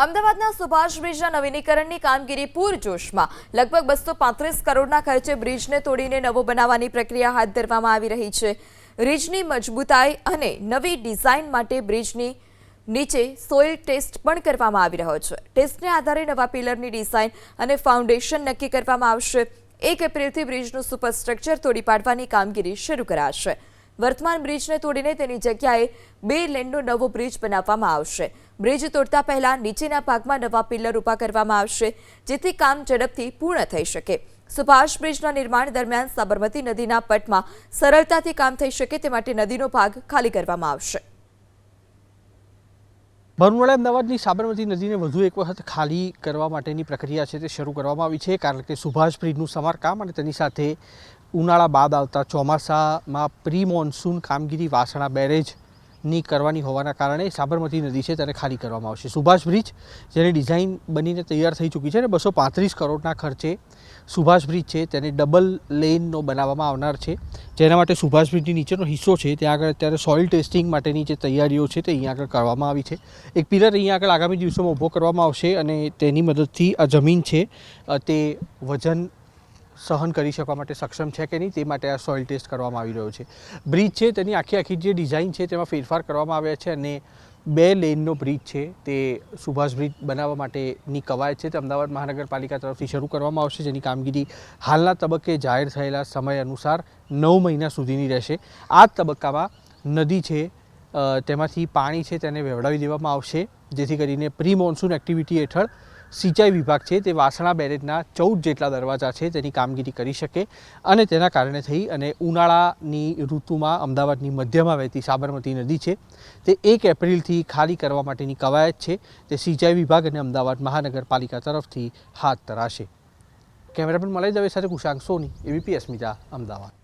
અમદાવાદના સુભાષ બ્રિજના નવીનીકરણની કામગીરી પૂરજોશમાં લગભગ 235 કરોડના ખર્ચે બ્રિજને તોડીને નવો બનાવવાની પ્રક્રિયા હાથ ધરવામાં આવી રહી છે। બ્રિજની મજબૂતાઈ અને નવી ડિઝાઇન માટે બ્રિજની નીચે સોઇલ ટેસ્ટ પણ કરવામાં આવી રહ્યો છે। ટેસ્ટને આધારે નવા પિલરની ડિઝાઇન અને ફાઉન્ડેશન નક્કી કરવામાં આવશે। 1 એપ્રિલથી બ્રિજનું સુપરસ્ટ્રક્ચર તોડી પાડવાની કામગીરી શરૂ કરાશે। વર્તમાન બ્રિજને તોડીને તેની જગ્યાએ 2 લેનનો નવો બ્રિજ બનાવવામાં આવશે। બ્રિજ તોડતા પહેલા નીચેના ભાગમાં નવા પિલર ઊભા કરવામાં આવશે, જેથી કામ ઝડપથી પૂર્ણ થઈ શકે। સુભાષ બ્રિજના નિર્માણ દરમિયાન સાબરમતી નદીના પટમાં સરળતાથી કામ થઈ શકે તે માટે નદીનો ભાગ ખાલી કરવામાં આવશે। બરમુડા અમદાવાદની સાબરમતી નદીને વધુ એક વખત ખાલી કરવા માટેની પ્રક્રિયા છે તે શરૂ કરવામાં આવી છે, કારણ કે સુભાષ બ્રિજનું સમારકામ અને તેની સાથે ઉનાળા બાદ આવતા ચોમાસામાં પ્રી મોન્સૂન કામગીરી વાસણા બેરેજની કરવાની હોવાના કારણે સાબરમતી નદી છે તેને ખાલી કરવામાં આવશે। સુભાષ બ્રિજ જેની ડિઝાઇન બનીને તૈયાર થઈ ચૂકી છે અને 235 કરોડના ખર્ચે સુભાષ બ્રિજ છે તેને ડબલ લેનનો બનાવવામાં આવનાર છે, જેના માટે સુભાષ બ્રિજની નીચેનો હિસ્સો છે ત્યાં આગળ અત્યારે સોઇલ ટેસ્ટિંગ માટેની જે તૈયારીઓ છે તે અહીંયા આગળ કરવામાં આવી છે। એક પિલર અહીંયા આગળ આગામી દિવસોમાં ઊભો કરવામાં આવશે અને તેની મદદથી આ જમીન છે તે વજન સહન કરી શકવા માટે સક્ષમ છે કે નહીં તે માટે આ સોઇલ ટેસ્ટ કરવામાં આવી રહ્યો છે। બ્રિજ છે તેની આખી જે ડિઝાઇન છે તેમાં ફેરફાર કરવામાં આવ્યા છે અને 2 લેનનો બ્રિજ છે તે સુભાષ બ્રિજ બનાવવા માટેની કવાયત છે તે અમદાવાદ મહાનગરપાલિકા તરફથી શરૂ કરવામાં આવશે, જેની કામગીરી હાલના તબક્કે જાહેર થયેલા સમય અનુસાર 9 મહિના સુધીની રહેશે। આ તબક્કામાં નદી છે તેમાંથી પાણી છે તેને વહેવડાવી દેવામાં આવશે, જેથી કરીને પ્રી મોન્સૂન એક્ટિવિટી હેઠળ સિંચાઈ વિભાગ છે તે વાસણા બેરેજના 14 જેટલા દરવાજા છે તેની કામગીરી કરી શકે અને તેના કારણે થઈ અને ઉનાળાની ઋતુમાં અમદાવાદની મધ્યમાં વહેતી સાબરમતી નદી છે તે 1 એપ્રિલથી ખાલી કરવા માટેની કવાયત છે તે સિંચાઈ વિભાગ અને અમદાવાદ મહાનગરપાલિકા તરફથી હાથ ધરાશે। કેમેરામેન મલય દવે સાથે કુશાંક સોની, એબીપી અસ્મિતા, અમદાવાદ।